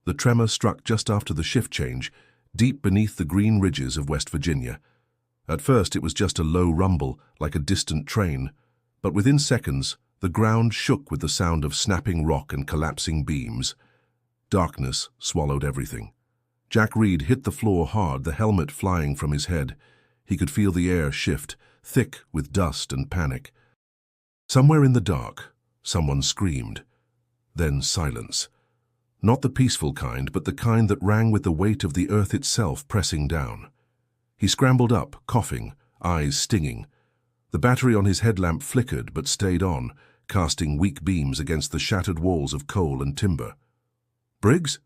The tremor struck just after the shift change, deep beneath the green ridges of West Virginia. At first it was just a low rumble, like a distant train, but within seconds the ground shook with the sound of snapping rock and collapsing beams. Darkness swallowed everything. Jack Reed hit the floor hard, the helmet flying from his head. He could feel the air shift, thick with dust and panic. Somewhere in the dark, someone screamed. Then silence. Not the peaceful kind, but the kind that rang with the weight of the earth itself pressing down. He scrambled up, coughing, eyes stinging. The battery on his headlamp flickered but stayed on, casting weak beams against the shattered walls of coal and timber. "Briggs?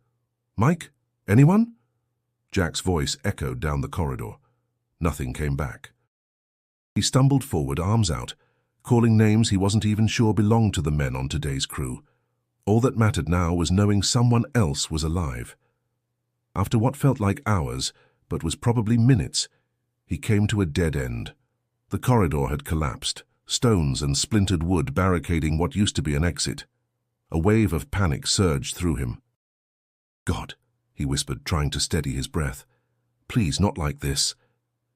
Mike? Anyone?" Jack's voice echoed down the corridor. Nothing came back. He stumbled forward, arms out, calling names he wasn't even sure belonged to the men on today's crew. All that mattered now was knowing someone else was alive. After what felt like hours, but was probably minutes, he came to a dead end. The corridor had collapsed, stones and splintered wood barricading what used to be an exit. A wave of panic surged through him. "God," he whispered, trying to steady his breath. "Please, not like this."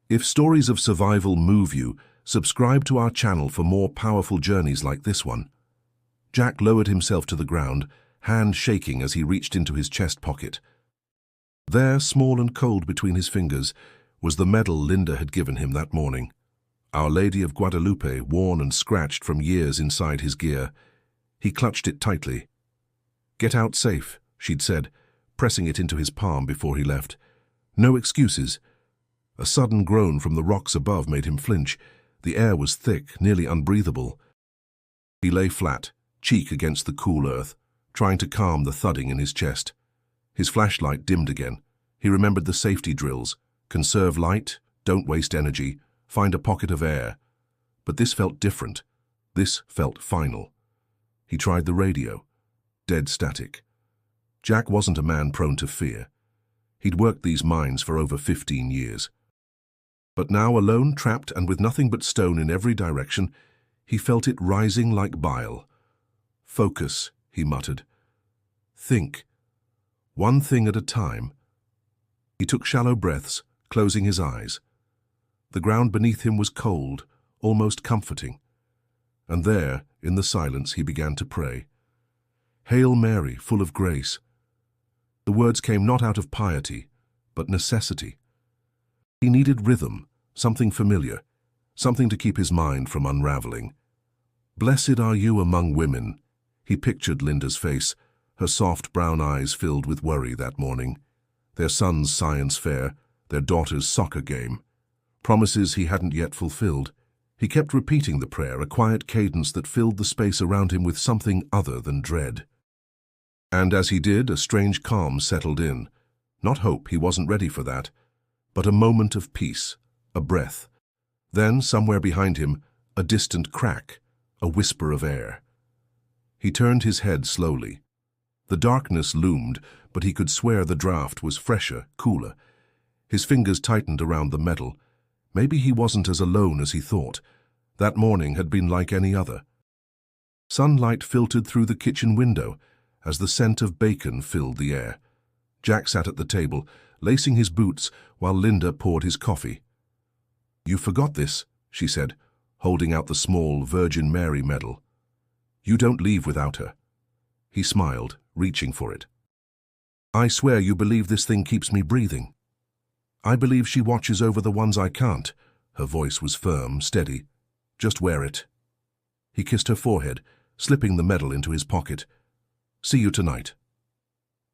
If stories of survival move you, subscribe to our channel for more powerful journeys like this one. Jack lowered himself to the ground, hand shaking as he reached into his chest pocket. There, small and cold between his fingers, was the medal Linda had given him that morning. Our Lady of Guadalupe, worn and scratched from years inside his gear. He clutched it tightly. "Get out safe," she'd said, pressing it into his palm before he left. "No excuses." A sudden groan from the rocks above made him flinch. The air was thick, nearly unbreathable. He lay flat, cheek against the cool earth, trying to calm the thudding in his chest. His flashlight dimmed again. He remembered the safety drills. Conserve light, don't waste energy, find a pocket of air. But this felt different. This felt final. He tried the radio. Dead static. Jack wasn't a man prone to fear. He'd worked these mines for over 15 years. But now, alone, trapped, and with nothing but stone in every direction, he felt it rising like bile. "Focus," he muttered. "Think. One thing at a time." He took shallow breaths, closing his eyes. The ground beneath him was cold, almost comforting. And there, in the silence, he began to pray. "Hail Mary, full of grace." The words came not out of piety, but necessity. He needed rhythm, something familiar, something to keep his mind from unraveling. "Blessed are you among women." He pictured Linda's face, her soft brown eyes filled with worry that morning. Their son's science fair, their daughter's soccer game. Promises he hadn't yet fulfilled. He kept repeating the prayer, a quiet cadence that filled the space around him with something other than dread. And as he did, a strange calm settled in. Not hope, he wasn't ready for that, but a moment of peace, a breath. Then, somewhere behind him, a distant crack, a whisper of air. He turned his head slowly. The darkness loomed, but he could swear the draft was fresher, cooler. His fingers tightened around the metal. Maybe he wasn't as alone as he thought. That morning had been like any other. Sunlight filtered through the kitchen window as the scent of bacon filled the air. Jack sat at the table, lacing his boots while Linda poured his coffee. "You forgot this," she said, holding out the small Virgin Mary medal. "You don't leave without her." He smiled, reaching for it. "I swear you believe this thing keeps me breathing." "I believe she watches over the ones I can't." Her voice was firm, steady. "Just wear it." He kissed her forehead, slipping the medal into his pocket. "See you tonight."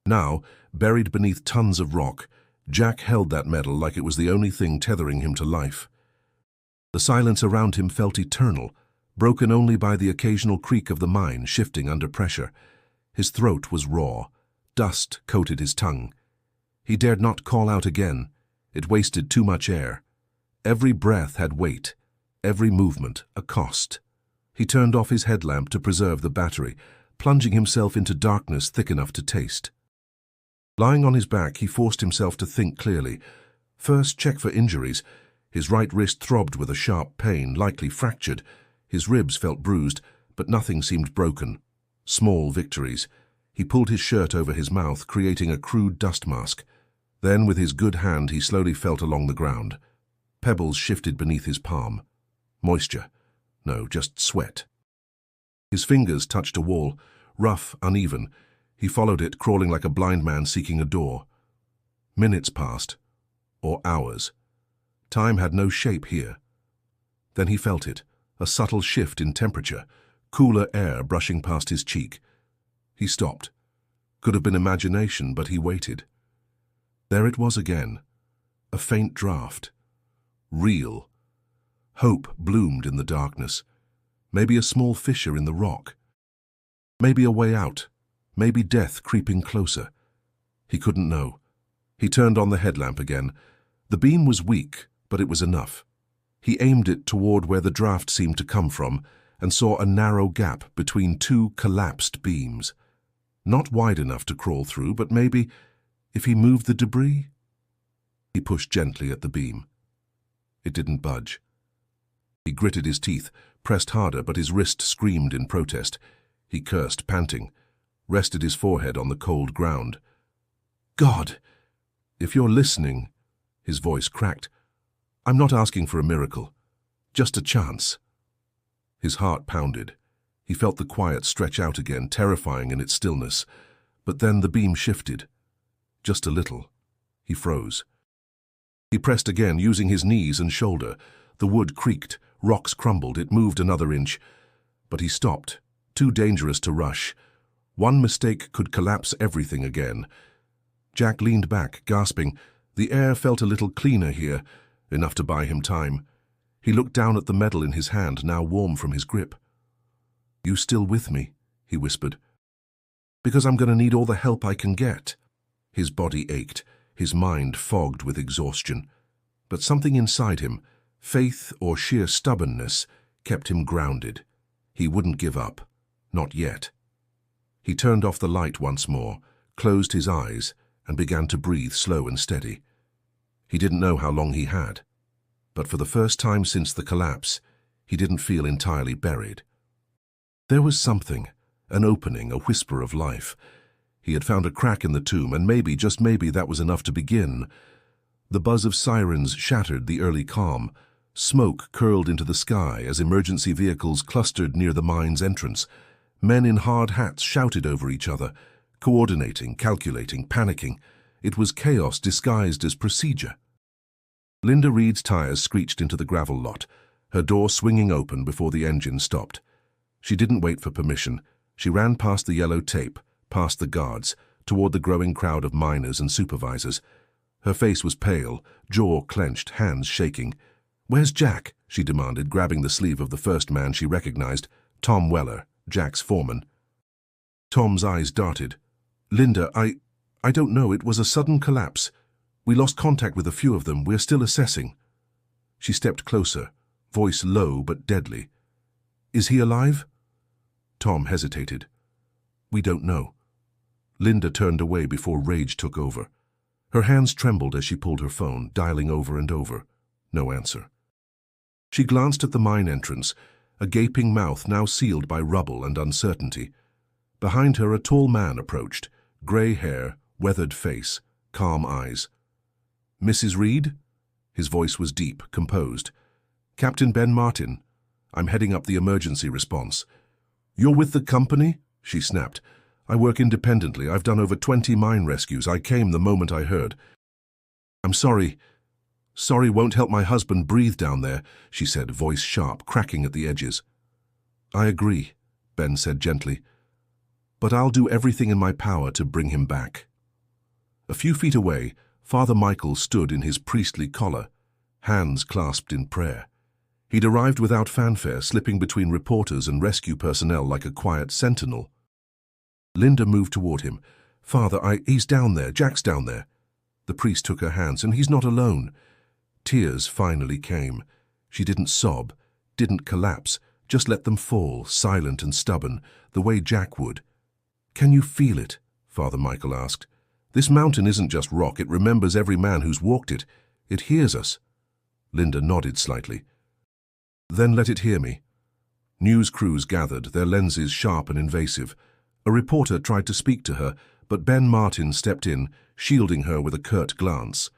Now, buried beneath tons of rock, Jack held that medal like it was the only thing tethering him to life. The silence around him felt eternal, broken only by the occasional creak of the mine shifting under pressure. His throat was raw. Dust coated his tongue. He dared not call out again. It wasted too much air. Every breath had weight, every movement a cost. He turned off his headlamp to preserve the battery, plunging himself into darkness thick enough to taste. Lying on his back, he forced himself to think clearly. First, check for injuries. His right wrist throbbed with a sharp pain, likely fractured. His ribs felt bruised, but nothing seemed broken. Small victories. He pulled his shirt over his mouth, creating a crude dust mask. Then, with his good hand, he slowly felt along the ground. Pebbles shifted beneath his palm. Moisture. No, just sweat. His fingers touched a wall, rough, uneven. He followed it, crawling like a blind man seeking a door. Minutes passed, or hours. Time had no shape here. Then he felt it, a subtle shift in temperature, cooler air brushing past his cheek. He stopped. Could have been imagination, but he waited. There it was again, a faint draft. Real. Hope bloomed in the darkness. Maybe a small fissure in the rock. Maybe a way out. Maybe death creeping closer. He couldn't know. He turned on the headlamp again. The beam was weak, but it was enough. He aimed it toward where the draft seemed to come from and saw a narrow gap between two collapsed beams. Not wide enough to crawl through, but maybe if he moved the debris. He pushed gently at the beam. It didn't budge. He gritted his teeth, pressed harder, but his wrist screamed in protest. He cursed, panting, rested his forehead on the cold ground. God, if you're listening, his voice cracked. I'm not asking for a miracle, just a chance. His heart pounded. He felt the quiet stretch out again, terrifying in its stillness. But then the beam shifted. Just a little. He froze. He pressed again, using his knees and shoulder. The wood creaked, rocks crumbled, it moved another inch. But he stopped, too dangerous to rush. One mistake could collapse everything again. Jack leaned back, gasping. The air felt a little cleaner here, enough to buy him time. He looked down at the medal in his hand, now warm from his grip. You still with me? He whispered. Because I'm going to need all the help I can get. His body ached, his mind fogged with exhaustion. But something inside him, faith or sheer stubbornness, kept him grounded. He wouldn't give up. Not yet. He turned off the light once more, closed his eyes, and began to breathe slow and steady. He didn't know how long he had, but for the first time since the collapse, he didn't feel entirely buried. There was something, an opening, a whisper of life. He had found a crack in the tomb, and maybe, just maybe, that was enough to begin. The buzz of sirens shattered the early calm. Smoke curled into the sky as emergency vehicles clustered near the mine's entrance. Men in hard hats shouted over each other, coordinating, calculating, panicking. It was chaos disguised as procedure. Linda Reed's tires screeched into the gravel lot, her door swinging open before the engine stopped. She didn't wait for permission. She ran past the yellow tape, past the guards, toward the growing crowd of miners and supervisors. Her face was pale, jaw clenched, hands shaking. "Where's Jack?" she demanded, grabbing the sleeve of the first man she recognized, Tom Weller, Jack's foreman. Tom's eyes darted. "Linda, I don't know. It was a sudden collapse. We lost contact with a few of them. We're still assessing." She stepped closer, voice low but deadly. "Is he alive?" Tom hesitated. "We don't know." Linda turned away before rage took over. Her hands trembled as she pulled her phone, dialing over and over. No answer. She glanced at the mine entrance, a gaping mouth now sealed by rubble and uncertainty. Behind her, a tall man approached, grey hair, weathered face, calm eyes. "Mrs. Reed?" His voice was deep, composed. "Captain Ben Martin. I'm heading up the emergency response." "You're with the company?" she snapped. "I work independently. I've done over 20 mine rescues. I came the moment I heard." "I'm sorry. Sorry won't help my husband breathe down there," she said, voice sharp, cracking at the edges. "I agree," Ben said gently. "But I'll do everything in my power to bring him back." A few feet away, Father Michael stood in his priestly collar, hands clasped in prayer. He'd arrived without fanfare, slipping between reporters and rescue personnel like a quiet sentinel. Linda moved toward him. "Father, he's down there. Jack's down there." The priest took her hands, "And he's not alone." Tears finally came. She didn't sob, didn't collapse, just let them fall, silent and stubborn, the way Jack would. "Can you feel it?" Father Michael asked. "This mountain isn't just rock. It remembers every man who's walked it. It hears us." Linda nodded slightly. "Then let it hear me." News crews gathered, their lenses sharp and invasive. A reporter tried to speak to her, but Ben Martin stepped in, shielding her with a curt glance.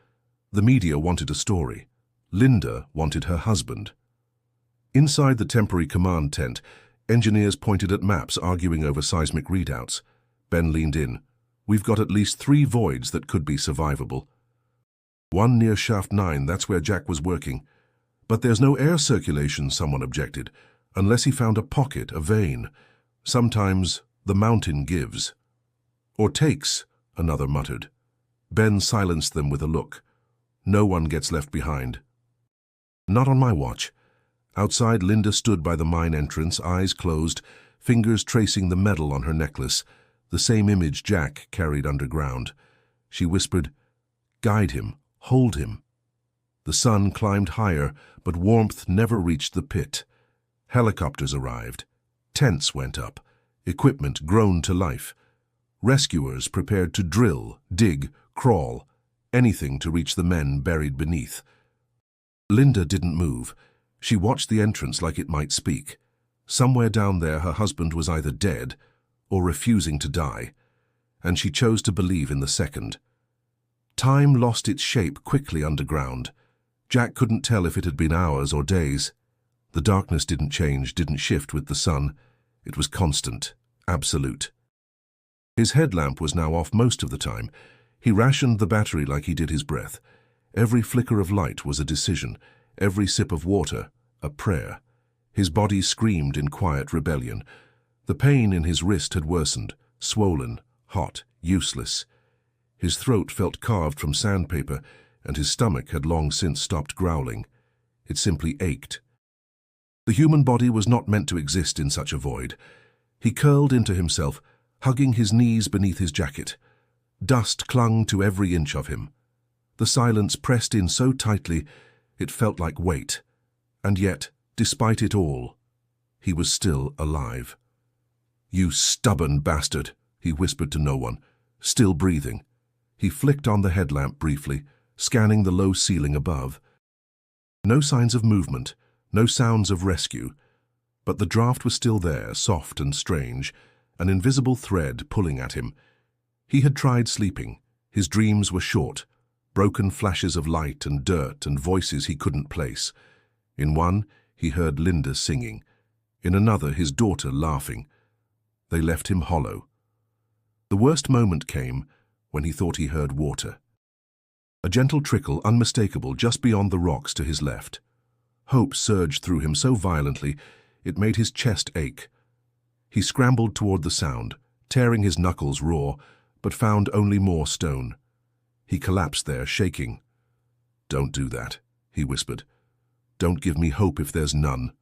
The media wanted a story. Linda wanted her husband. Inside the temporary command tent, engineers pointed at maps arguing over seismic readouts. Ben leaned in. "We've got at least 3 voids that could be survivable. One near Shaft 9, that's where Jack was working. But there's no air circulation," someone objected, "unless he found a pocket, a vein. Sometimes the mountain gives." "Or takes," another muttered. Ben silenced them with a look. "No one gets left behind." "Not on my watch." Outside, Linda stood by the mine entrance, eyes closed, fingers tracing the medal on her necklace, the same image Jack carried underground. She whispered, "Guide him, hold him." The sun climbed higher, but warmth never reached the pit. Helicopters arrived. Tents went up. Equipment groaned to life. Rescuers prepared to drill, dig, crawl, anything to reach the men buried beneath. Linda didn't move. She watched the entrance like it might speak. Somewhere down there her husband was either dead or refusing to die, and she chose to believe in the second. Time lost its shape quickly underground. Jack couldn't tell if it had been hours or days. The darkness didn't change, didn't shift with the sun. It was constant, absolute. His headlamp was now off most of the time. He rationed the battery like he did his breath. Every flicker of light was a decision, every sip of water a prayer. His body screamed in quiet rebellion. The pain in his wrist had worsened, swollen, hot, useless. His throat felt carved from sandpaper, and his stomach had long since stopped growling. It simply ached. The human body was not meant to exist in such a void. He curled into himself, hugging his knees beneath his jacket. Dust clung to every inch of him. The silence pressed in so tightly it felt like weight. And yet, despite it all, he was still alive. "You stubborn bastard," he whispered to no one, still breathing. He flicked on the headlamp briefly, scanning the low ceiling above. No signs of movement, no sounds of rescue, but the draft was still there, soft and strange, an invisible thread pulling at him. He had tried sleeping. His dreams were short, broken flashes of light and dirt and voices he couldn't place. In one, he heard Linda singing. In another, his daughter laughing. They left him hollow. The worst moment came when he thought he heard water. A gentle trickle, unmistakable, just beyond the rocks to his left. Hope surged through him so violently it made his chest ache. He scrambled toward the sound, tearing his knuckles raw, but found only more stone. He collapsed there, shaking. "Don't do that," he whispered. "Don't give me hope if there's none."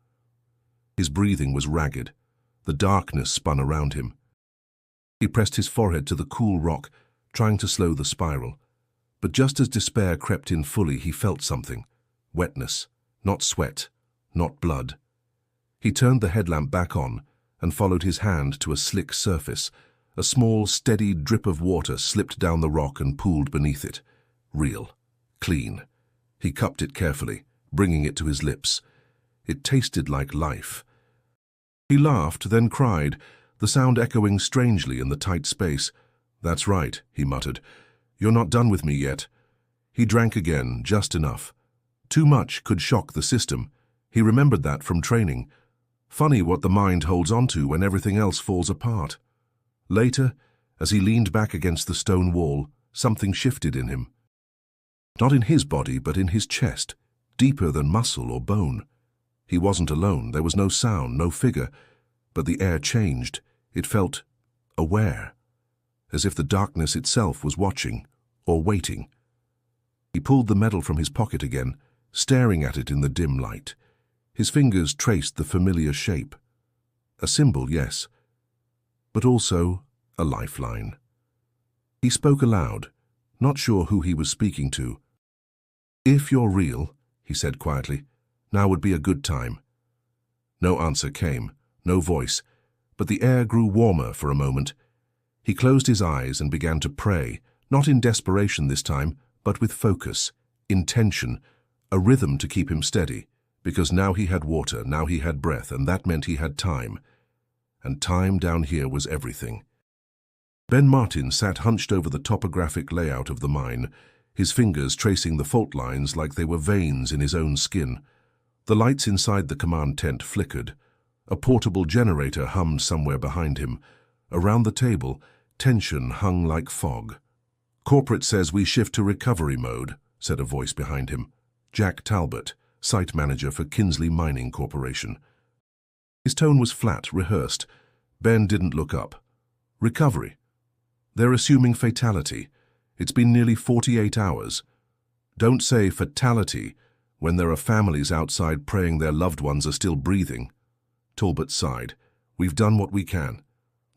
His breathing was ragged. The darkness spun around him. He pressed his forehead to the cool rock, trying to slow the spiral. But just as despair crept in fully, he felt something. Wetness. Not sweat. Not blood. He turned the headlamp back on and followed his hand to a slick surface. A small, steady drip of water slipped down the rock and pooled beneath it. Real. Clean. He cupped it carefully, bringing it to his lips. It tasted like life. He laughed, then cried, the sound echoing strangely in the tight space. "That's right," he muttered. "You're not done with me yet." He drank again, just enough. Too much could shock the system. He remembered that from training. Funny what the mind holds onto when everything else falls apart. Later, as he leaned back against the stone wall, something shifted in him. Not in his body, but in his chest, deeper than muscle or bone. He wasn't alone. There was no sound, no figure. But the air changed. It felt aware, as if the darkness itself was watching or waiting. He pulled the medal from his pocket again, staring at it in the dim light. His fingers traced the familiar shape. A symbol, yes, but also a lifeline. He spoke aloud, not sure who he was speaking to. "If you're real," he said quietly, "now would be a good time." No answer came, no voice, but the air grew warmer for a moment. He closed his eyes and began to pray, not in desperation this time, but with focus, intention, a rhythm to keep him steady, because now he had water, now he had breath, and that meant he had time. And time down here was everything. Ben Martin sat hunched over the topographic layout of the mine, his fingers tracing the fault lines like they were veins in his own skin. The lights inside the command tent flickered. A portable generator hummed somewhere behind him. Around the table, tension hung like fog. "Corporate says we shift to recovery mode," said a voice behind him. Jack Talbot, site manager for Kinsley Mining Corporation. His tone was flat, rehearsed. Ben didn't look up. "Recovery? They're assuming fatality. It's been nearly 48 hours. Don't say fatality when there are families outside praying their loved ones are still breathing." Talbot sighed. "We've done what we can.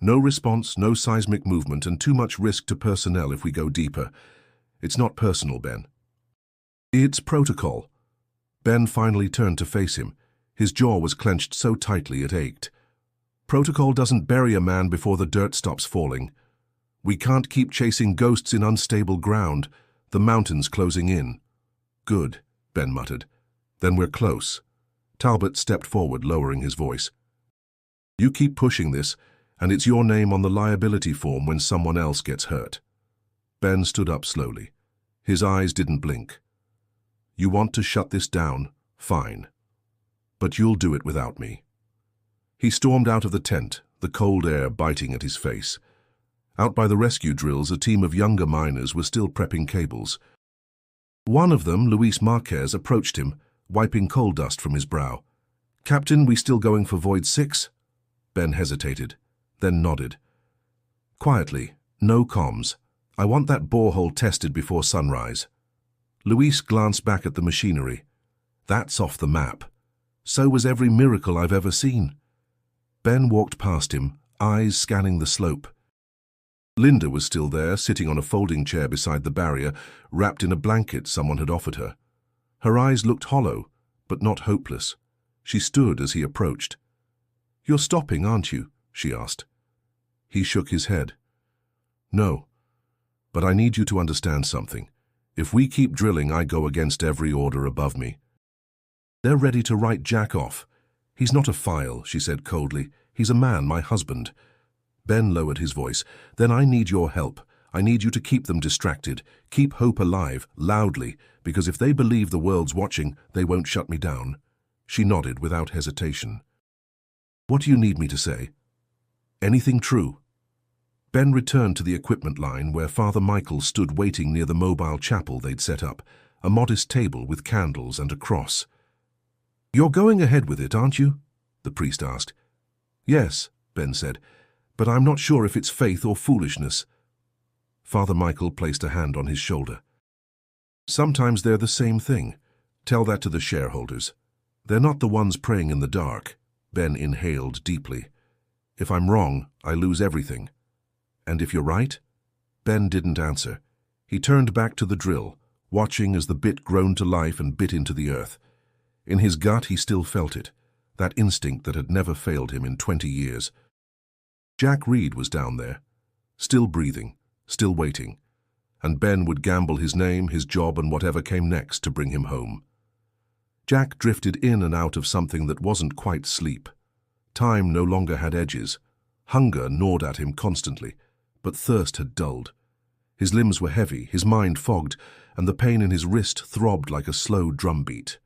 No response, no seismic movement, and too much risk to personnel if we go deeper. It's not personal, Ben." "It's protocol." Ben finally turned to face him. His jaw was clenched so tightly it ached. "Protocol doesn't bury a man before the dirt stops falling. We can't keep chasing ghosts in unstable ground, the mountains closing in." "Good," Ben muttered. "Then we're close." Talbot stepped forward, lowering his voice. "You keep pushing this, and it's your name on the liability form when someone else gets hurt." Ben stood up slowly. His eyes didn't blink. "You want to shut this down? Fine. But you'll do it without me." He stormed out of the tent, the cold air biting at his face. Out by the rescue drills, a team of younger miners were still prepping cables. One of them, Luis Marquez, approached him, wiping coal dust from his brow. "Captain, we still going for Void 6? Ben hesitated, then nodded. "Quietly, no comms. I want that borehole tested before sunrise." Luis glanced back at the machinery. "That's off the map. So was every miracle I've ever seen." Ben walked past him, eyes scanning the slope. Linda was still there, sitting on a folding chair beside the barrier, wrapped in a blanket someone had offered her. Her eyes looked hollow, but not hopeless. She stood as he approached. "You're stopping, aren't you?" she asked. He shook his head. "No, but I need you to understand something. If we keep drilling, I go against every order above me." "They're ready to write Jack off. He's not a file," she said coldly. "He's a man, my husband." Ben lowered his voice. "Then I need your help. I need you to keep them distracted. Keep hope alive, loudly, because if they believe the world's watching, they won't shut me down." She nodded without hesitation. "What do you need me to say?" "Anything true." Ben returned to the equipment line where Father Michael stood waiting near the mobile chapel they'd set up, a modest table with candles and a cross. "You're going ahead with it, aren't you?" the priest asked. "Yes," Ben said, "but I'm not sure if it's faith or foolishness." Father Michael placed a hand on his shoulder. "Sometimes they're the same thing. Tell that to the shareholders. They're not the ones praying in the dark." Ben inhaled deeply. "If I'm wrong, I lose everything." "And if you're right?" Ben didn't answer. He turned back to the drill, watching as the bit groaned to life and bit into the earth. In his gut he still felt it, that instinct that had never failed him in 20 years. Jack Reed was down there, still breathing, still waiting, and Ben would gamble his name, his job, and whatever came next to bring him home. Jack drifted in and out of something that wasn't quite sleep. Time no longer had edges. Hunger gnawed at him constantly, but thirst had dulled. His limbs were heavy, his mind fogged, and the pain in his wrist throbbed like a slow drumbeat.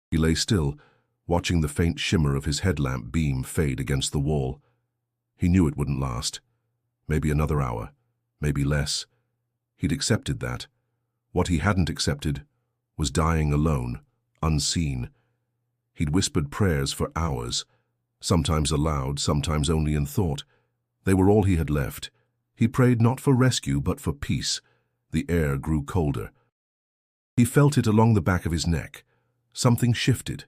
He lay still, watching the faint shimmer of his headlamp beam fade against the wall. He knew it wouldn't last. Maybe another hour, maybe less. He'd accepted that. What he hadn't accepted was dying alone, unseen. He'd whispered prayers for hours, sometimes aloud, sometimes only in thought. They were all he had left. He prayed not for rescue, but for peace. The air grew colder. He felt it along the back of his neck. Something shifted.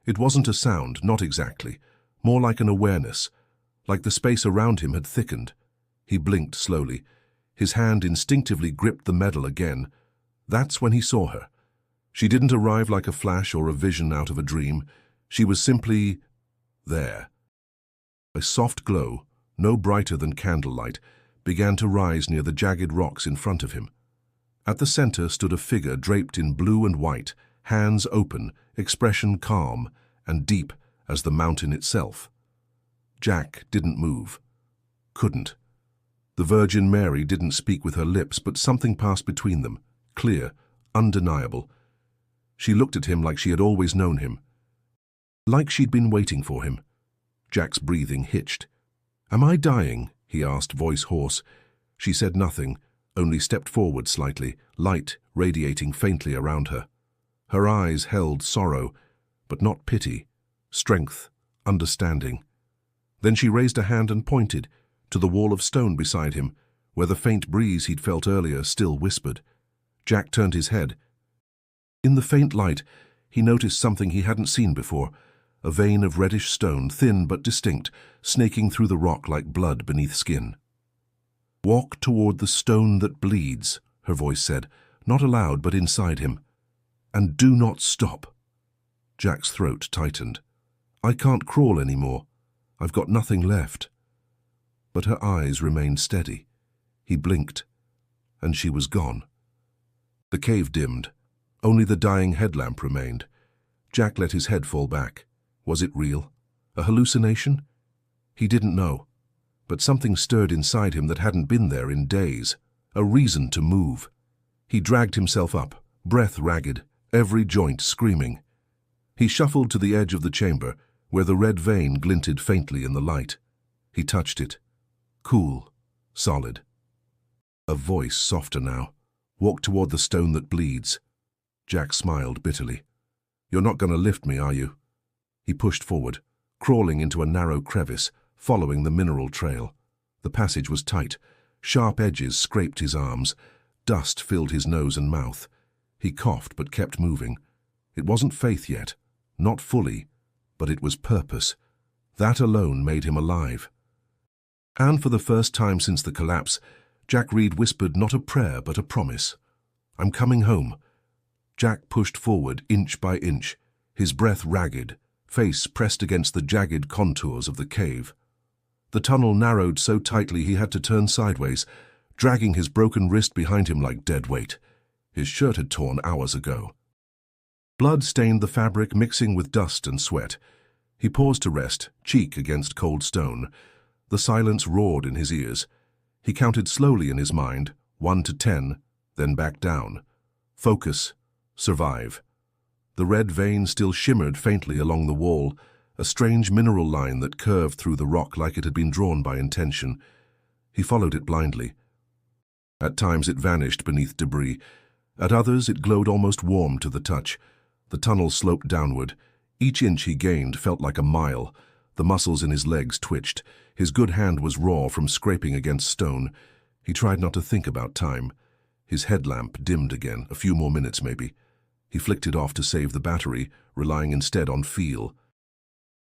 It wasn't a sound, not exactly. More like an awareness, like the space around him had thickened. He blinked slowly. His hand instinctively gripped the medal again. That's when he saw her. She didn't arrive like a flash or a vision out of a dream. She was simply there. A soft glow, no brighter than candlelight, began to rise near the jagged rocks in front of him. At the center stood a figure draped in blue and white, hands open, expression calm and deep as the mountain itself. Jack didn't move. Couldn't. The Virgin Mary didn't speak with her lips, but something passed between them, clear, undeniable. She looked at him like she had always known him, like she'd been waiting for him. Jack's breathing hitched. "Am I dying?" he asked, voice hoarse. She said nothing, only stepped forward slightly, light radiating faintly around her. Her eyes held sorrow, but not pity, strength, understanding. Then she raised a hand and pointed to the wall of stone beside him, where the faint breeze he'd felt earlier still whispered. Jack turned his head. In the faint light, he noticed something he hadn't seen before, a vein of reddish stone, thin but distinct, snaking through the rock like blood beneath skin. "Walk toward the stone that bleeds," her voice said, not aloud but inside him. "And do not stop." Jack's throat tightened. "I can't crawl anymore. I've got nothing left." But her eyes remained steady. He blinked, and she was gone. The cave dimmed. Only the dying headlamp remained. Jack let his head fall back. Was it real? A hallucination? He didn't know. But something stirred inside him that hadn't been there in days. A reason to move. He dragged himself up, breath ragged, every joint screaming. He shuffled to the edge of the chamber, where the red vein glinted faintly in the light. He touched it. Cool, solid. A voice, softer now. "Walk toward the stone that bleeds." Jack smiled bitterly. "You're not going to lift me, are you?" He pushed forward, crawling into a narrow crevice, following the mineral trail. The passage was tight. Sharp edges scraped his arms. Dust filled his nose and mouth. He coughed but kept moving. It wasn't faith yet, not fully, but it was purpose. That alone made him alive. And for the first time since the collapse, Jack Reed whispered not a prayer but a promise. "I'm coming home." Jack pushed forward inch by inch, his breath ragged, face pressed against the jagged contours of the cave. The tunnel narrowed so tightly he had to turn sideways, dragging his broken wrist behind him like dead weight. His shirt had torn hours ago. Blood stained the fabric, mixing with dust and sweat. He paused to rest, cheek against cold stone. The silence roared in his ears. He counted slowly in his mind, 1 to 10, then back down. Focus. Survive. The red vein still shimmered faintly along the wall, a strange mineral line that curved through the rock like it had been drawn by intention. He followed it blindly. At times it vanished beneath debris. At others it glowed almost warm to the touch. The tunnel sloped downward. Each inch he gained felt like a mile. The muscles in his legs twitched. His good hand was raw from scraping against stone. He tried not to think about time. His headlamp dimmed again, a few more minutes maybe. He flicked it off to save the battery, relying instead on feel.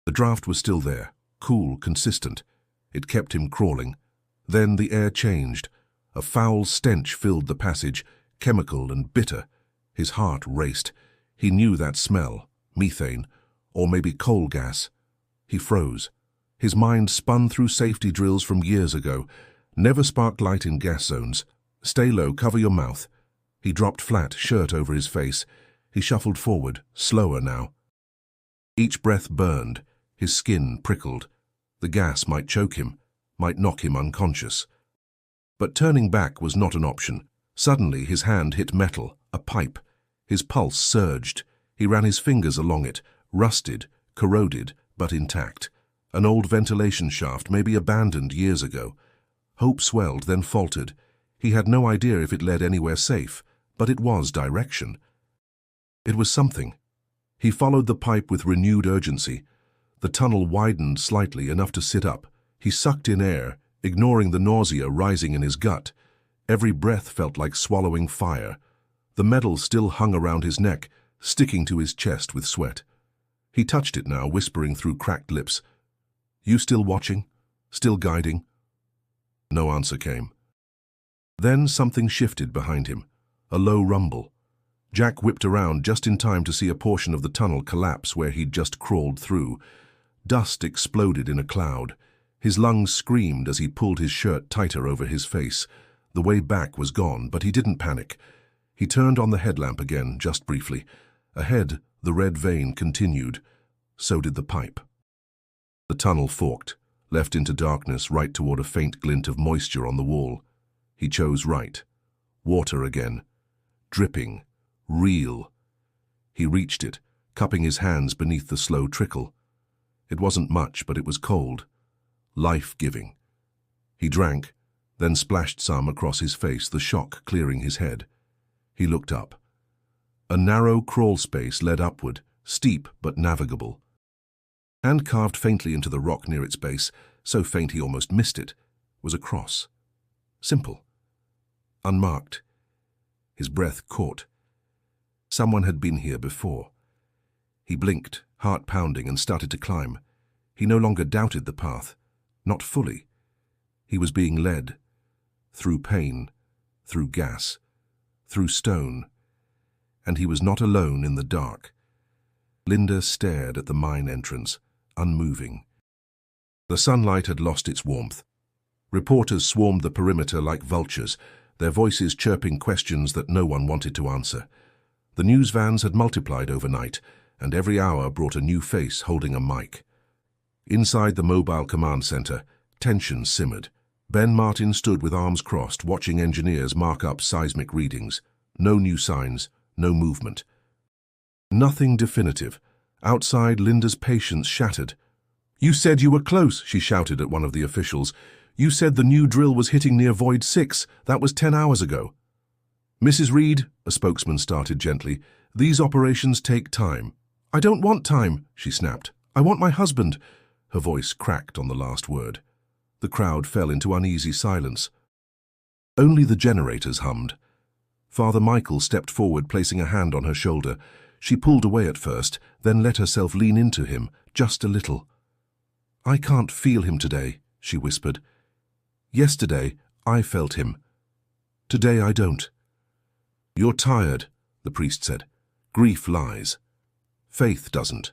The draft was still there, cool, consistent. It kept him crawling. Then the air changed. A foul stench filled the passage, chemical and bitter. His heart raced. He knew that smell, methane, or maybe coal gas. He froze. His mind spun through safety drills from years ago. Never spark light in gas zones. Stay low, cover your mouth. He dropped flat, shirt over his face. He shuffled forward, slower now. Each breath burned. His skin prickled. The gas might choke him, might knock him unconscious. But turning back was not an option. Suddenly his hand hit metal, a pipe. His pulse surged. He ran his fingers along it, rusted, corroded, but intact. An old ventilation shaft, maybe abandoned years ago. Hope swelled, then faltered. He had no idea if it led anywhere safe, but it was direction. It was something. He followed the pipe with renewed urgency. The tunnel widened slightly, enough to sit up. He sucked in air, ignoring the nausea rising in his gut. Every breath felt like swallowing fire. The metal still hung around his neck, sticking to his chest with sweat. He touched it now, whispering through cracked lips. "You still watching? Still guiding?" No answer came. Then something shifted behind him, a low rumble. Jack whipped around just in time to see a portion of the tunnel collapse where he'd just crawled through. Dust exploded in a cloud. His lungs screamed as he pulled his shirt tighter over his face. The way back was gone, but he didn't panic. He turned on the headlamp again, just briefly. Ahead, the red vein continued. So did the pipe. The tunnel forked, left into darkness right toward a faint glint of moisture on the wall. He chose right. Water again. Dripping. Real. He reached it, cupping his hands beneath the slow trickle. It wasn't much, but it was cold. Life-giving. He drank, then splashed some across his face, the shock clearing his head. He looked up. A narrow crawl space led upward, steep but navigable. Hand carved faintly into the rock near its base, so faint he almost missed it, was a cross. Simple. Unmarked. His breath caught. Someone had been here before. He blinked, heart pounding, and started to climb. He no longer doubted the path. Not fully. He was being led. Through pain, through gas, through stone. And he was not alone in the dark. Linda stared at the mine entrance, unmoving. The sunlight had lost its warmth. Reporters swarmed the perimeter like vultures, their voices chirping questions that no one wanted to answer. The news vans had multiplied overnight, and every hour brought a new face holding a mic. Inside the mobile command center, tension simmered. Ben Martin stood with arms crossed, watching engineers mark up seismic readings. No new signs, no movement. Nothing definitive. Outside, Linda's patience shattered. "You said you were close," she shouted at one of the officials. "You said the new drill was hitting near Void 6. That was 10 hours ago." "Mrs. Reed," a spokesman started gently, "these operations take time." "I don't want time," she snapped. "I want my husband." Her voice cracked on the last word. The crowd fell into uneasy silence. Only the generators hummed. Father Michael stepped forward, placing a hand on her shoulder. She pulled away at first, then let herself lean into him, just a little. "I can't feel him today," she whispered. "Yesterday, I felt him. Today, I don't." "You're tired," the priest said. "Grief lies. Faith doesn't."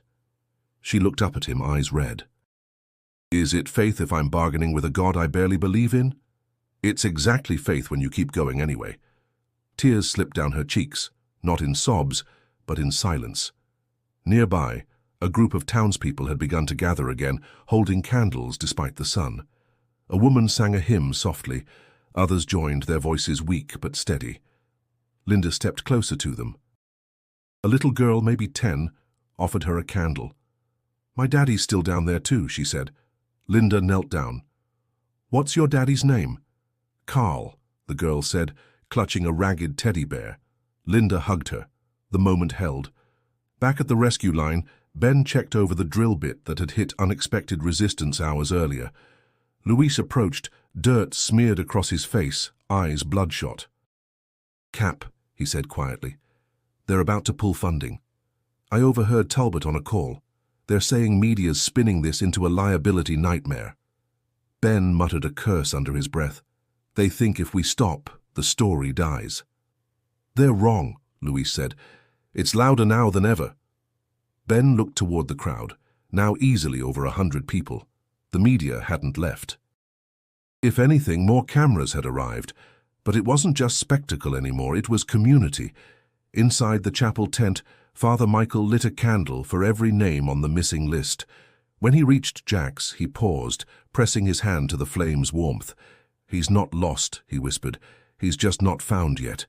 She looked up at him, eyes red. "Is it faith if I'm bargaining with a God I barely believe in?" "It's exactly faith when you keep going anyway." Tears slipped down her cheeks, not in sobs, but in silence. Nearby, a group of townspeople had begun to gather again, holding candles despite the sun. A woman sang a hymn softly. Others joined, their voices weak but steady. Linda stepped closer to them. A little girl, maybe 10, offered her a candle. "My daddy's still down there too," she said. Linda knelt down. "What's your daddy's name?" "Carl," the girl said, clutching a ragged teddy bear. Linda hugged her. The moment held. Back at the rescue line, Ben checked over the drill bit that had hit unexpected resistance hours earlier. Luis approached, dirt smeared across his face, eyes bloodshot. "Cap," he said quietly. "They're about to pull funding. I overheard Talbot on a call. They're saying media's spinning this into a liability nightmare." Ben muttered a curse under his breath. "They think if we stop, the story dies." "They're wrong," Luis said. "It's louder now than ever." Ben looked toward the crowd, now easily over 100 people. The media hadn't left. If anything, more cameras had arrived, but it wasn't just spectacle anymore, it was community. Inside the chapel tent, Father Michael lit a candle for every name on the missing list. When he reached Jack's, he paused, pressing his hand to the flame's warmth. "He's not lost," he whispered. "He's just not found yet."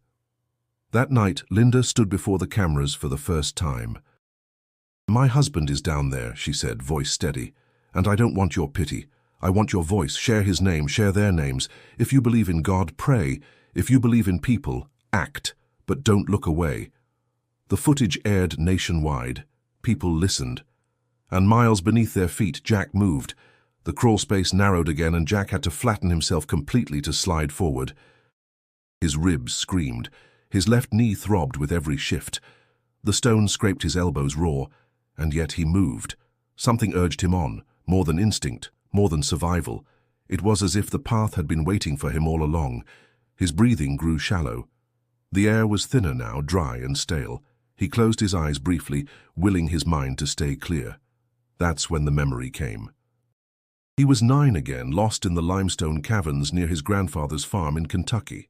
That night, Linda stood before the cameras for the first time. "My husband is down there," she said, voice steady. "And I don't want your pity. I want your voice. Share his name, share their names. If you believe in God, pray. If you believe in people, act. But don't look away." The footage aired nationwide. People listened. And miles beneath their feet, Jack moved. The crawl space narrowed again, and Jack had to flatten himself completely to slide forward. His ribs screamed. His left knee throbbed with every shift. The stone scraped his elbows raw, and yet he moved. Something urged him on, more than instinct, more than survival. It was as if the path had been waiting for him all along. His breathing grew shallow. The air was thinner now, dry and stale. He closed his eyes briefly, willing his mind to stay clear. That's when the memory came. He was 9 again, lost in the limestone caverns near his grandfather's farm in Kentucky.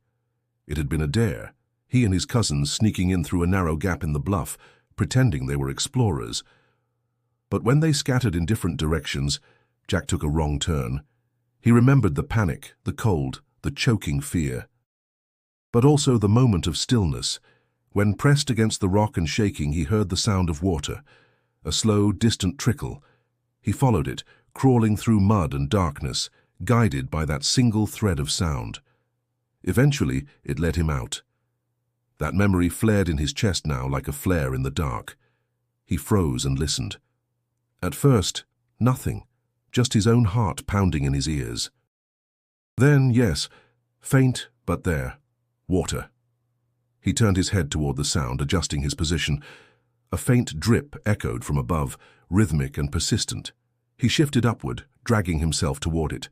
It had been a dare, he and his cousins sneaking in through a narrow gap in the bluff, pretending they were explorers. But when they scattered in different directions, Jack took a wrong turn. He remembered the panic, the cold, the choking fear. But also the moment of stillness. When pressed against the rock and shaking, he heard the sound of water, a slow, distant trickle. He followed it, crawling through mud and darkness, guided by that single thread of sound. Eventually, it led him out. That memory flared in his chest now like a flare in the dark. He froze and listened. At first, nothing, just his own heart pounding in his ears. Then, yes, faint, but there, water. He turned his head toward the sound, adjusting his position. A faint drip echoed from above, rhythmic and persistent. He shifted upward, dragging himself toward it.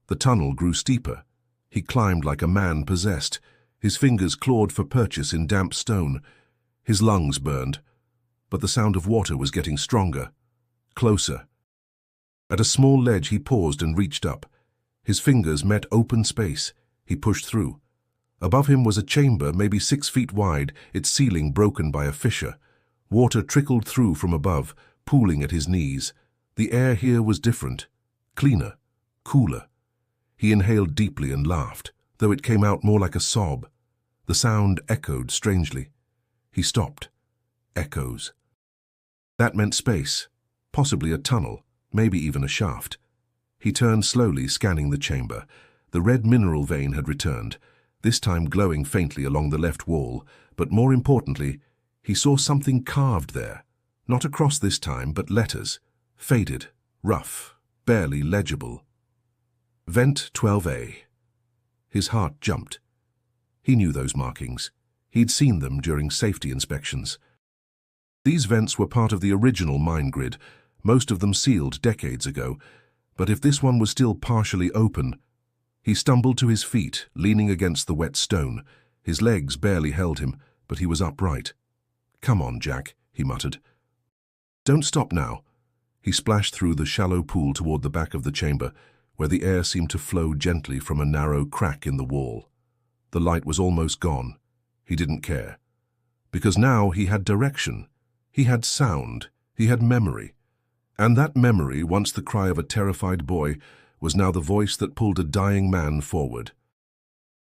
The tunnel grew steeper. He climbed like a man possessed. His fingers clawed for purchase in damp stone. His lungs burned. But the sound of water was getting stronger, closer. At a small ledge he paused and reached up. His fingers met open space. He pushed through. Above him was a chamber maybe 6 feet wide, its ceiling broken by a fissure. Water trickled through from above, pooling at his knees. The air here was different, cleaner, cooler. He inhaled deeply and laughed, though it came out more like a sob. The sound echoed strangely. He stopped. Echoes. That meant space, possibly a tunnel, maybe even a shaft. He turned slowly, scanning the chamber. The red mineral vein had returned, this time glowing faintly along the left wall, but more importantly, he saw something carved there. Not a cross this time, but letters. Faded, rough, barely legible. Vent 12A. His heart jumped. He knew those markings. He'd seen them during safety inspections. These vents were part of the original mine grid, most of them sealed decades ago, but if this one was still partially open... He stumbled to his feet, leaning against the wet stone. His legs barely held him, but he was upright. "Come on, Jack," he muttered. "Don't stop now." He splashed through the shallow pool toward the back of the chamber, where the air seemed to flow gently from a narrow crack in the wall. The light was almost gone. He didn't care. Because now he had direction. He had sound. He had memory. And that memory, once the cry of a terrified boy, was now the voice that pulled a dying man forward.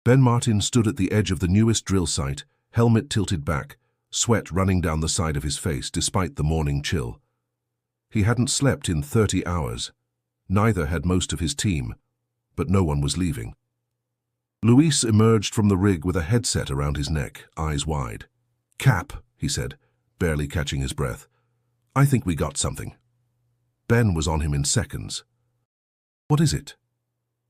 Ben Martin stood at the edge of the newest drill site, helmet tilted back, sweat running down the side of his face despite the morning chill. He hadn't slept in 30 hours. Neither had most of his team, but no one was leaving. Luis emerged from the rig with a headset around his neck, eyes wide. "Cap," he said, barely catching his breath. "I think we got something." Ben was on him in seconds. "What is it?"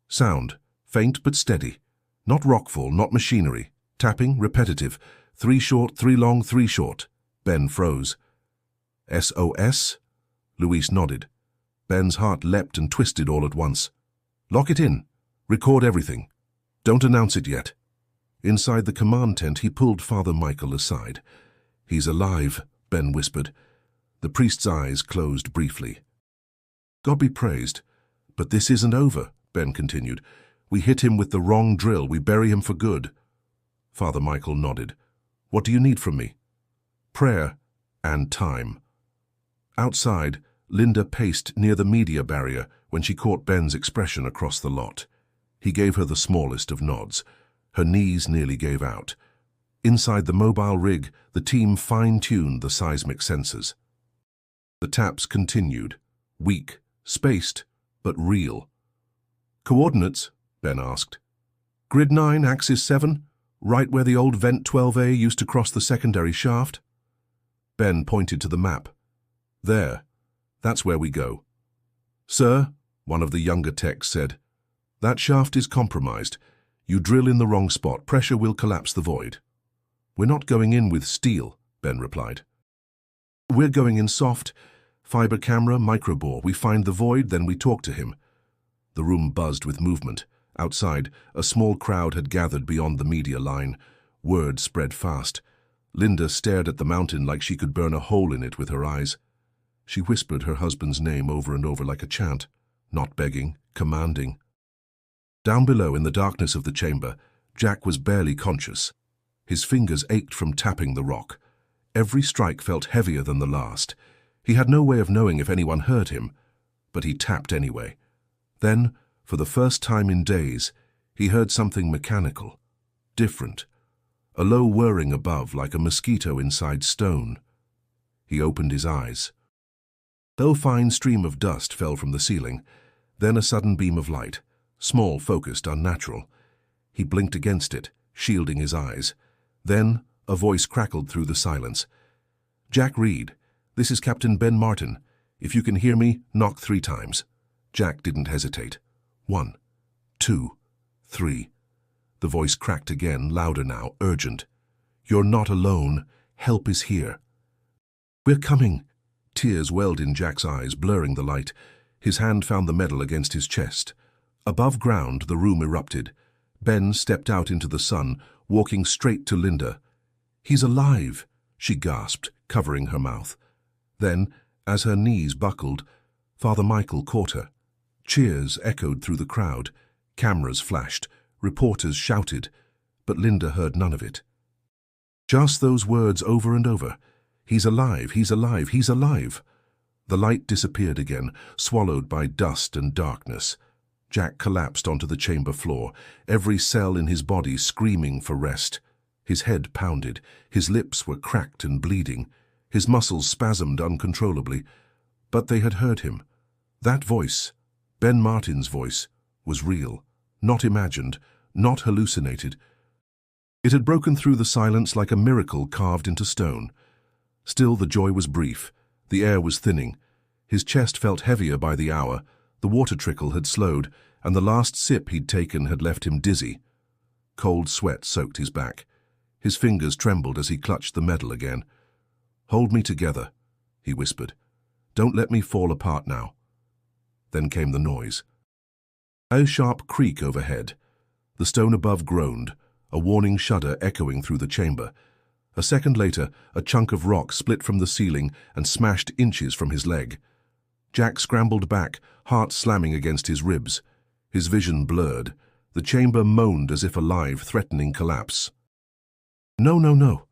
Sound, faint but steady. Not rockfall, not machinery. Tapping, repetitive. 3 short, 3 long, 3 short. Ben froze. "SOS?" Luis nodded. Ben's heart leapt and twisted all at once. "Lock it in. Record everything. Don't announce it yet." Inside the command tent, he pulled Father Michael aside. "He's alive," Ben whispered. The priest's eyes closed briefly. "God be praised. But this isn't over," Ben continued. "We hit him with the wrong drill. We bury him for good." Father Michael nodded. "What do you need from me?" "Prayer and time." Outside, Linda paced near the media barrier when she caught Ben's expression across the lot. He gave her the smallest of nods. Her knees nearly gave out. Inside the mobile rig, the team fine-tuned the seismic sensors. The taps continued, weak, spaced, but real. "Coordinates?" Ben asked. "Grid 9, axis 7, right where the old vent 12A used to cross the secondary shaft." Ben pointed to the map. "There. That's where we go." "Sir," one of the younger techs said, "that shaft is compromised. You drill in the wrong spot. Pressure will collapse the void." "We're not going in with steel," Ben replied. "We're going in soft. Fiber camera, microbore. We find the void, then we talk to him." The room buzzed with movement. Outside, a small crowd had gathered beyond the media line. Word spread fast. Linda stared at the mountain like she could burn a hole in it with her eyes. She whispered her husband's name over and over like a chant, not begging, commanding. Down below in the darkness of the chamber, Jack was barely conscious. His fingers ached from tapping the rock. Every strike felt heavier than the last. He had no way of knowing if anyone heard him, but he tapped anyway. Then, for the first time in days, he heard something mechanical, different, a low whirring above like a mosquito inside stone. He opened his eyes. A fine stream of dust fell from the ceiling, then a sudden beam of light, small, focused, unnatural. He blinked against it, shielding his eyes. Then a voice crackled through the silence. "Jack Reed, this is Captain Ben Martin. If you can hear me, knock 3 times. Jack didn't hesitate. 1, 2, 3. The voice cracked again, louder now, urgent. "You're not alone. Help is here." "We're coming." Tears welled in Jack's eyes, blurring the light. His hand found the medal against his chest. Above ground, the room erupted. Ben stepped out into the sun, walking straight to Linda. "He's alive," she gasped, covering her mouth. Then, as her knees buckled, Father Michael caught her. Cheers echoed through the crowd. Cameras flashed. Reporters shouted. But Linda heard none of it. Just those words over and over. "He's alive, he's alive, he's alive." The light disappeared again, swallowed by dust and darkness. Jack collapsed onto the chamber floor, every cell in his body screaming for rest. His head pounded, his lips were cracked and bleeding, his muscles spasmed uncontrollably. But they had heard him. That voice, Ben Martin's voice, was real, not imagined, not hallucinated. It had broken through the silence like a miracle carved into stone. Still, the joy was brief. The air was thinning. His chest felt heavier by the hour. The water trickle had slowed, and the last sip he'd taken had left him dizzy. Cold sweat soaked his back. His fingers trembled as he clutched the medal again. "Hold me together," he whispered. "Don't let me fall apart now." Then came the noise. A sharp creak overhead. The stone above groaned, a warning shudder echoing through the chamber. A second later, a chunk of rock split from the ceiling and smashed inches from his leg. Jack scrambled back, heart slamming against his ribs. His vision blurred. The chamber moaned as if alive, threatening collapse. "No, no, no."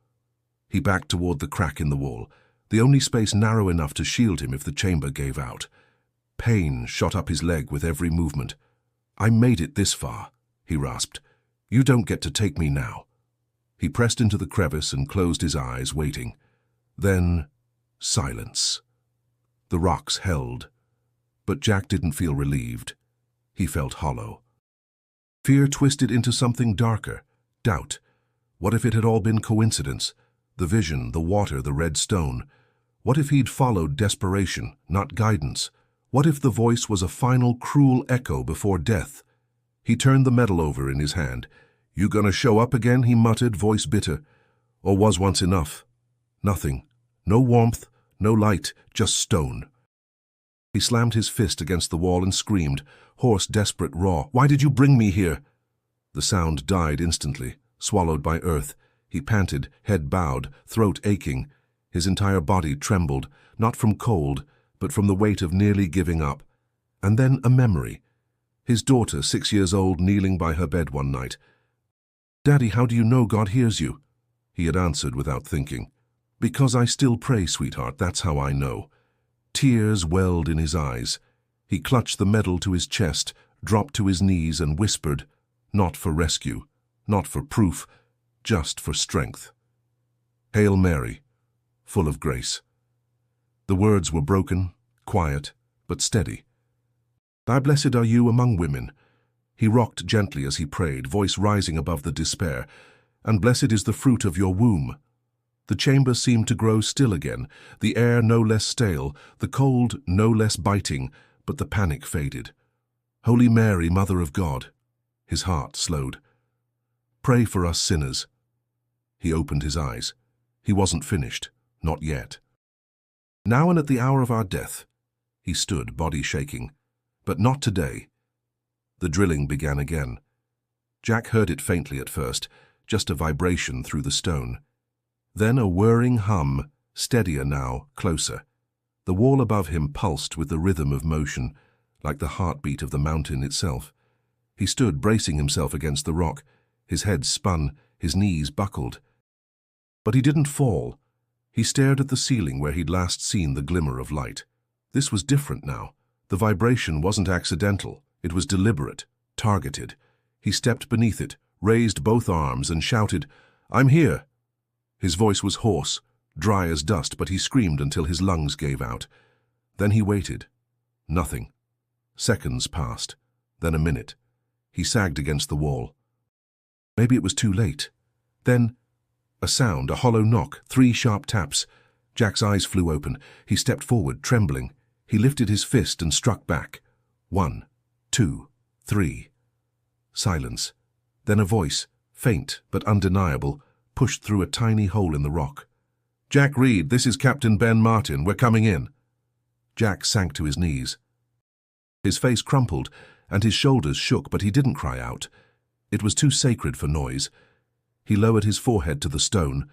He backed toward the crack in the wall, the only space narrow enough to shield him if the chamber gave out. Pain shot up his leg with every movement. "I made it this far," he rasped. "You don't get to take me now." He pressed into the crevice and closed his eyes, waiting. Then, silence. The rocks held. But Jack didn't feel relieved. He felt hollow. Fear twisted into something darker, doubt. What if it had all been coincidence? The vision, the water, the red stone. What if he'd followed desperation, not guidance? What if the voice was a final cruel echo before death? He turned the medal over in his hand. "You gonna show up again?" he muttered, voice bitter. "Or was once enough?" Nothing. No warmth, no light, just stone. He slammed his fist against the wall and screamed, hoarse, desperate, raw. "Why did you bring me here?" The sound died instantly, swallowed by earth. He panted, head bowed, throat aching. His entire body trembled, not from cold, but from the weight of nearly giving up. And then a memory. His daughter, 6 years old, kneeling by her bed one night. "Daddy, how do you know God hears you?" He had answered without thinking. "Because I still pray, sweetheart, that's how I know." Tears welled in his eyes. He clutched the medal to his chest, dropped to his knees and whispered, not for rescue, not for proof, just for strength. "Hail Mary, full of grace." The words were broken, quiet, but steady. "Thy blessed are you among women." He rocked gently as he prayed, voice rising above the despair. "And blessed is the fruit of your womb." The chamber seemed to grow still again, the air no less stale, the cold no less biting, but the panic faded. "Holy Mary, Mother of God." His heart slowed. "Pray for us sinners." He opened his eyes. He wasn't finished, not yet. "Now and at the hour of our death." He stood, body shaking. "But not today." The drilling began again. Jack heard it faintly at first, just a vibration through the stone. Then a whirring hum, steadier now, closer. The wall above him pulsed with the rhythm of motion, like the heartbeat of the mountain itself. He stood, bracing himself against the rock. His head spun, his knees buckled. But he didn't fall. He stared at the ceiling where he'd last seen the glimmer of light. This was different now. The vibration wasn't accidental. It was deliberate, targeted. He stepped beneath it, raised both arms, and shouted, "I'm here!" His voice was hoarse, dry as dust, but he screamed until his lungs gave out. Then he waited. Nothing. Seconds passed, then a minute. He sagged against the wall. Maybe it was too late. Then, a sound, a hollow knock, 3 sharp taps. Jack's eyes flew open. He stepped forward, trembling. He lifted his fist and struck back. 1, 2, 3. Silence. Then a voice, faint but undeniable, pushed through a tiny hole in the rock. "Jack Reed, this is Captain Ben Martin. We're coming in." Jack sank to his knees. His face crumpled and his shoulders shook, but he didn't cry out. It was too sacred for noise. He lowered his forehead to the stone.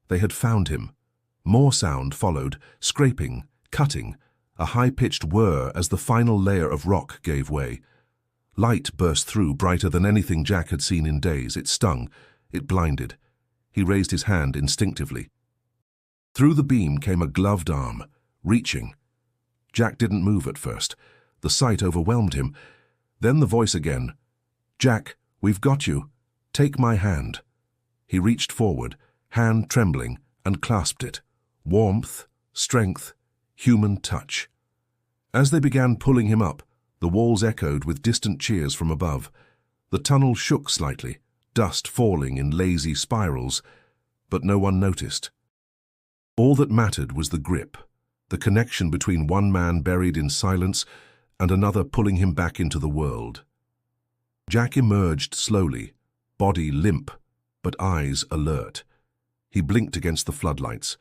They had found him. More sound followed, scraping, cutting, a high-pitched whir as the final layer of rock gave way. Light burst through, brighter than anything Jack had seen in days. It stung. It blinded. He raised his hand instinctively. Through the beam came a gloved arm, reaching. Jack didn't move at first. The sight overwhelmed him. Then the voice again. "Jack, we've got you. Take my hand." He reached forward, hand trembling, and clasped it. Warmth, strength, human touch. As they began pulling him up, the walls echoed with distant cheers from above. The tunnel shook slightly, dust falling in lazy spirals, but no one noticed. All that mattered was the grip, the connection between one man buried in silence and another pulling him back into the world. Jack emerged slowly, body limp, but eyes alert. He blinked against the floodlights.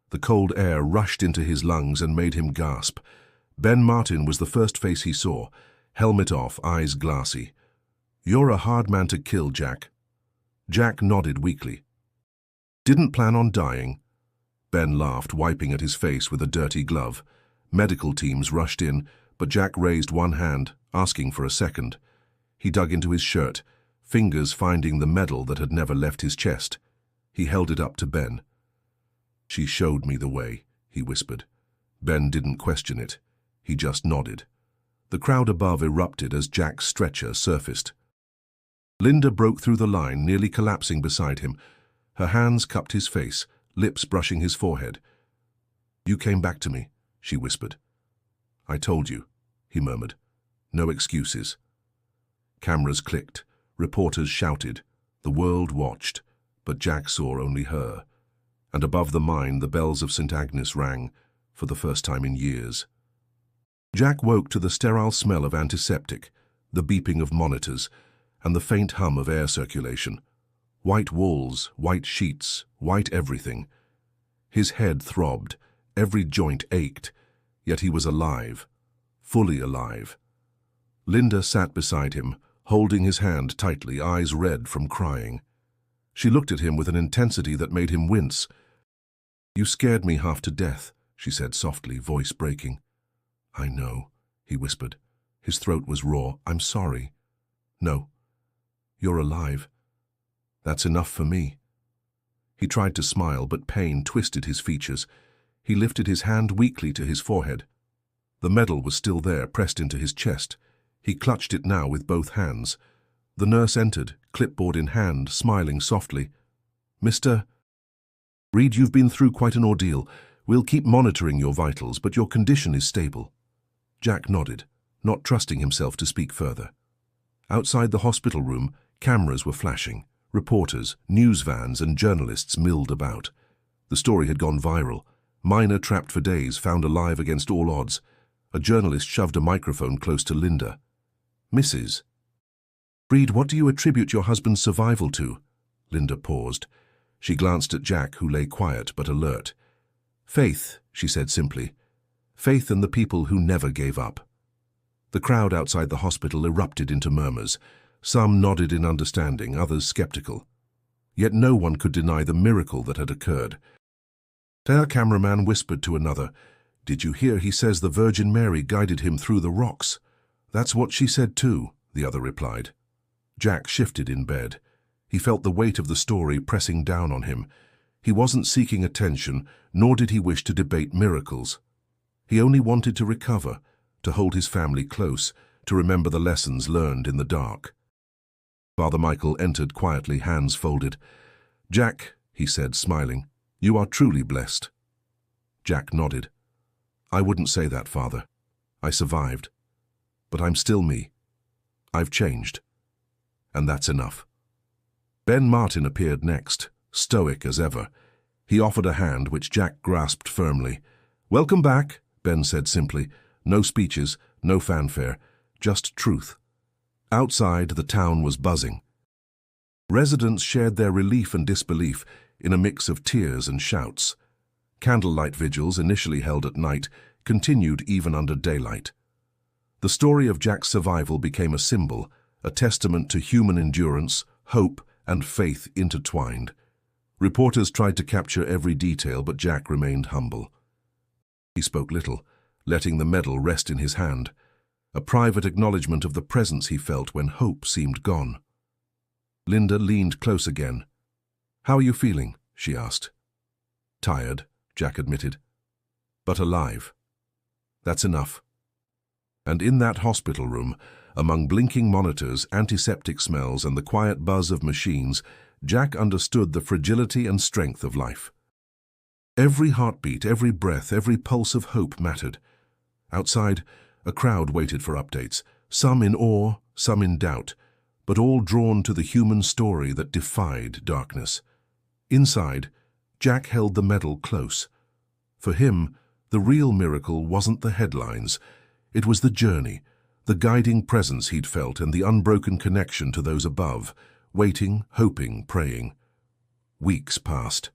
The cold air rushed into his lungs and made him gasp. Ben Martin was the first face he saw, helmet off, eyes glassy. "You're a hard man to kill, Jack." Jack nodded weakly. "Didn't plan on dying?" Ben laughed, wiping at his face with a dirty glove. Medical teams rushed in, but Jack raised one hand, asking for a second. He dug into his shirt, fingers finding the medal that had never left his chest. He held it up to Ben. "She showed me the way," he whispered. Ben didn't question it. He just nodded. The crowd above erupted as Jack's stretcher surfaced. Linda broke through the line, nearly collapsing beside him. Her hands cupped his face, lips brushing his forehead. "You came back to me," she whispered. "I told you," he murmured. "No excuses." Cameras clicked. Reporters shouted. The world watched, but Jack saw only her. And above the mine, the bells of St. Agnes rang, for the first time in years. Jack woke to the sterile smell of antiseptic, the beeping of monitors, and the faint hum of air circulation. White walls, white sheets, white everything. His head throbbed, every joint ached, yet he was alive, fully alive. Linda sat beside him, holding his hand tightly, eyes red from crying. She looked at him with an intensity that made him wince. "You scared me half to death," she said softly, voice breaking. "I know," he whispered. His throat was raw. "I'm sorry." "No. You're alive. That's enough for me." He tried to smile, but pain twisted his features. He lifted his hand weakly to his forehead. The medal was still there, pressed into his chest. He clutched it now with both hands. The nurse entered, clipboard in hand, smiling softly. "Mr. Reed, you've been through quite an ordeal. We'll keep monitoring your vitals, but your condition is stable." Jack nodded, not trusting himself to speak further. Outside the hospital room, cameras were flashing. Reporters, news vans, and journalists milled about. The story had gone viral. Miner trapped for days, found alive against all odds. A journalist shoved a microphone close to Linda. "Mrs. Reed, what do you attribute your husband's survival to?" Linda paused. She glanced at Jack, who lay quiet but alert. "Faith," she said simply. "Faith in the people who never gave up." The crowd outside the hospital erupted into murmurs. Some nodded in understanding, others skeptical. Yet no one could deny the miracle that had occurred. Their cameraman whispered to another, "Did you hear he says the Virgin Mary guided him through the rocks?" "That's what she said too," the other replied. Jack shifted in bed. He felt the weight of the story pressing down on him. He wasn't seeking attention, nor did he wish to debate miracles. He only wanted to recover, to hold his family close, to remember the lessons learned in the dark. Father Michael entered quietly, hands folded. "Jack," he said, smiling, "you are truly blessed." Jack nodded. "I wouldn't say that, Father. I survived. But I'm still me. I've changed. And that's enough." Ben Martin appeared next, stoic as ever. He offered a hand, which Jack grasped firmly. "Welcome back," Ben said simply. No speeches, no fanfare, just truth. Outside, the town was buzzing. Residents shared their relief and disbelief in a mix of tears and shouts. Candlelight vigils, initially held at night, continued even under daylight. The story of Jack's survival became a symbol, a testament to human endurance, hope, and faith intertwined. Reporters tried to capture every detail, but Jack remained humble. He spoke little, letting the medal rest in his hand, a private acknowledgement of the presence he felt when hope seemed gone. Linda leaned close again. "How are you feeling?" she asked. "Tired," Jack admitted, "but alive. That's enough." And in that hospital room, among blinking monitors, antiseptic smells, and the quiet buzz of machines, Jack understood the fragility and strength of life. Every heartbeat, every breath, every pulse of hope mattered. Outside, a crowd waited for updates, some in awe, some in doubt, but all drawn to the human story that defied darkness. Inside, Jack held the medal close. For him, the real miracle wasn't the headlines. It was the journey, the guiding presence he'd felt, and the unbroken connection to those above, waiting, hoping, praying. Weeks passed.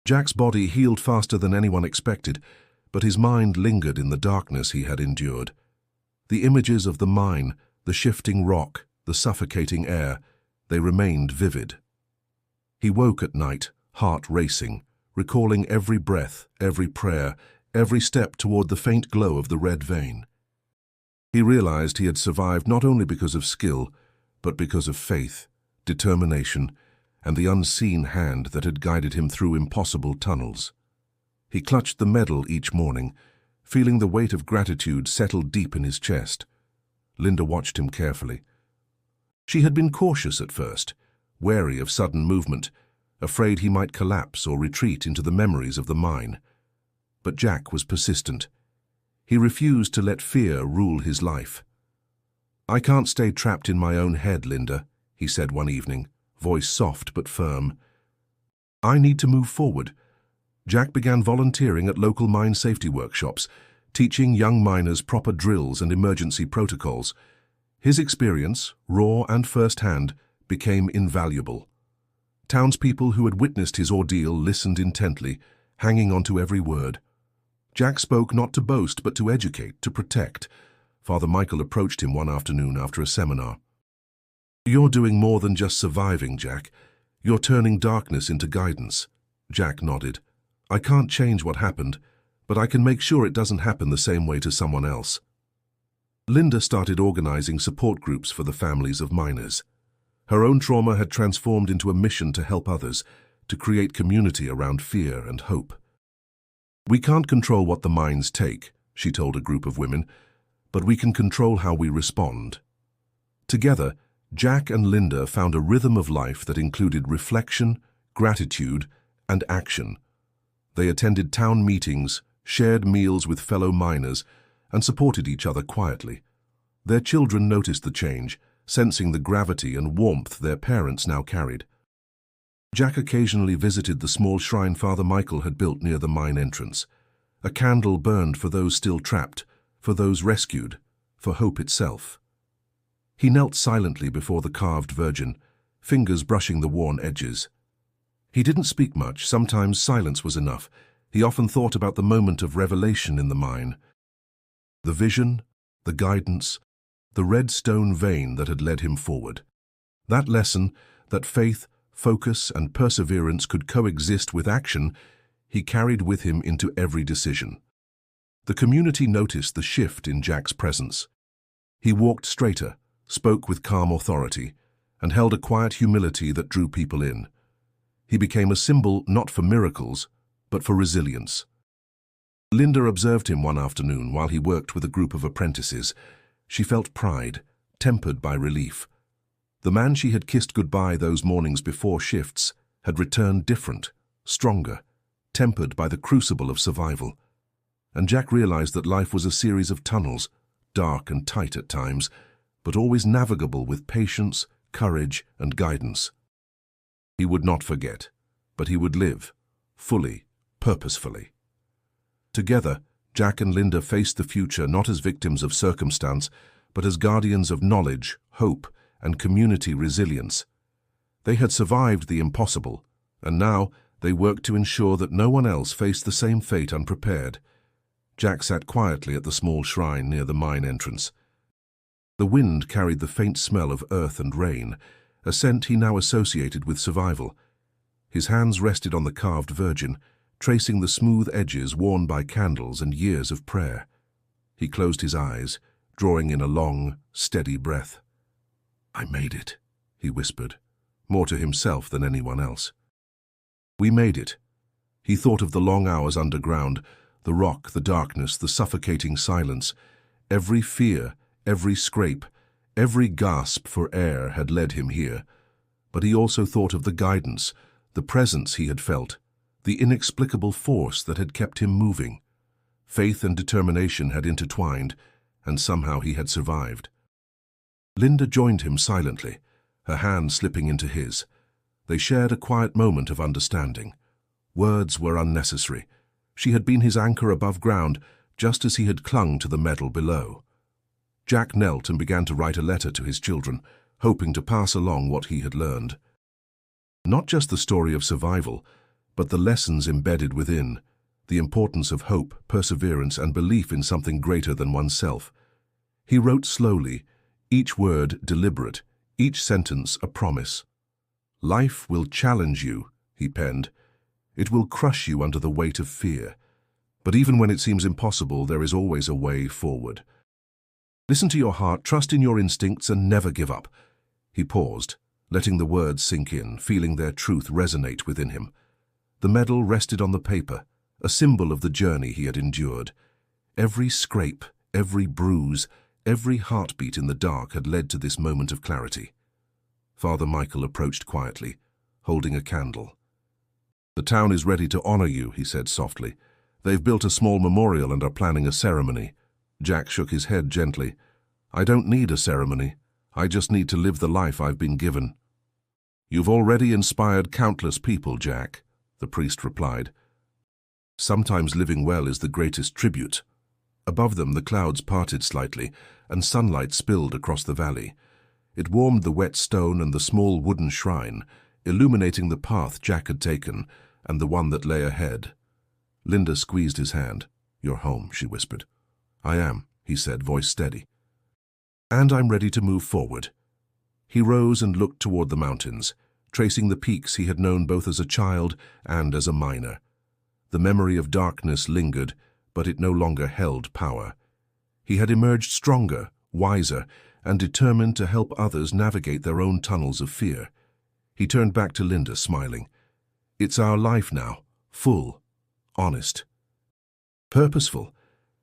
Jack's body healed faster than anyone expected, but his mind lingered in the darkness he had endured. The images of the mine, the shifting rock, the suffocating air, they remained vivid. He woke at night, heart racing, recalling every breath, every prayer, every step toward the faint glow of the red vein. He realized he had survived not only because of skill, but because of faith, determination, and the unseen hand that had guided him through impossible tunnels. He clutched the medal each morning, feeling the weight of gratitude settle deep in his chest. Linda watched him carefully. She had been cautious at first, wary of sudden movement, afraid he might collapse or retreat into the memories of the mine. But Jack was persistent. He refused to let fear rule his life. "I can't stay trapped in my own head, Linda," he said one evening, voice soft but firm. "I need to move forward." Jack began volunteering at local mine safety workshops, teaching young miners proper drills and emergency protocols. His experience, raw and first-hand, became invaluable. Townspeople who had witnessed his ordeal listened intently, hanging on to every word. Jack spoke not to boast, but to educate, to protect. Father Michael approached him one afternoon after a seminar. "You're doing more than just surviving, Jack. You're turning darkness into guidance." Jack nodded. "I can't change what happened, but I can make sure it doesn't happen the same way to someone else." Linda started organizing support groups for the families of miners. Her own trauma had transformed into a mission to help others, to create community around fear and hope. "We can't control what the mines take," she told a group of women, "but we can control how we respond." Together, Jack and Linda found a rhythm of life that included reflection, gratitude, and action. They attended town meetings, shared meals with fellow miners, and supported each other quietly. Their children noticed the change, sensing the gravity and warmth their parents now carried. Jack occasionally visited the small shrine Father Michael had built near the mine entrance. A candle burned for those still trapped, for those rescued, for hope itself. He knelt silently before the carved Virgin, fingers brushing the worn edges. He didn't speak much, sometimes silence was enough. He often thought about the moment of revelation in the mine. The vision, the guidance, the red stone vein that had led him forward. That lesson, that faith, focus, and perseverance could coexist with action, he carried with him into every decision. The community noticed the shift in Jack's presence. He walked straighter, spoke with calm authority, and held a quiet humility that drew people in. He became a symbol not for miracles, but for resilience. Linda observed him one afternoon while he worked with a group of apprentices. She felt pride, tempered by relief. The man she had kissed goodbye those mornings before shifts had returned different, stronger, tempered by the crucible of survival. And Jack realized that life was a series of tunnels, dark and tight at times, but always navigable with patience, courage, and guidance. He would not forget, but he would live, fully, purposefully. Together, Jack and Linda faced the future not as victims of circumstance, but as guardians of knowledge, hope, and community resilience. They had survived the impossible, and now they worked to ensure that no one else faced the same fate unprepared. Jack sat quietly at the small shrine near the mine entrance. The wind carried the faint smell of earth and rain, a scent he now associated with survival. His hands rested on the carved Virgin, tracing the smooth edges worn by candles and years of prayer. He closed his eyes, drawing in a long, steady breath. "I made it," he whispered, more to himself than anyone else. "We made it." He thought of the long hours underground, the rock, the darkness, the suffocating silence. Every fear, every scrape, every gasp for air had led him here. But he also thought of the guidance, the presence he had felt, the inexplicable force that had kept him moving. Faith and determination had intertwined, and somehow he had survived. Linda joined him silently, her hand slipping into his. They shared a quiet moment of understanding. Words were unnecessary. She had been his anchor above ground, just as he had clung to the metal below. Jack knelt and began to write a letter to his children, hoping to pass along what he had learned. Not just the story of survival, but the lessons embedded within, the importance of hope, perseverance, and belief in something greater than oneself. He wrote slowly, each word deliberate, each sentence a promise. "Life will challenge you," he penned. "It will crush you under the weight of fear. But even when it seems impossible, there is always a way forward. Listen to your heart, trust in your instincts, and never give up." He paused, letting the words sink in, feeling their truth resonate within him. The medal rested on the paper, a symbol of the journey he had endured. Every scrape, every bruise, every heartbeat in the dark had led to this moment of clarity. Father Michael approached quietly, holding a candle. "The town is ready to honor you," he said softly. "They've built a small memorial and are planning a ceremony." Jack shook his head gently. "I don't need a ceremony. I just need to live the life I've been given." "You've already inspired countless people, Jack," the priest replied. "Sometimes living well is the greatest tribute." Above them the clouds parted slightly, and sunlight spilled across the valley. It warmed the wet stone and the small wooden shrine, illuminating the path Jack had taken and the one that lay ahead. Linda squeezed his hand. "You're home," she whispered. "I am," he said, voice steady. "And I'm ready to move forward." He rose and looked toward the mountains, tracing the peaks he had known both as a child and as a miner. The memory of darkness lingered, but it no longer held power. He had emerged stronger, wiser, and determined to help others navigate their own tunnels of fear. He turned back to Linda, smiling. "It's our life now, full, honest, purposeful."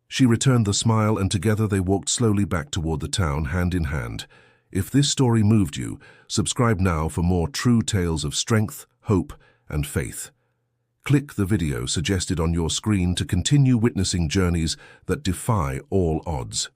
She returned the smile, and together they walked slowly back toward the town, hand in hand. If this story moved you, subscribe now for more true tales of strength, hope, and faith. Click the video suggested on your screen to continue witnessing journeys that defy all odds.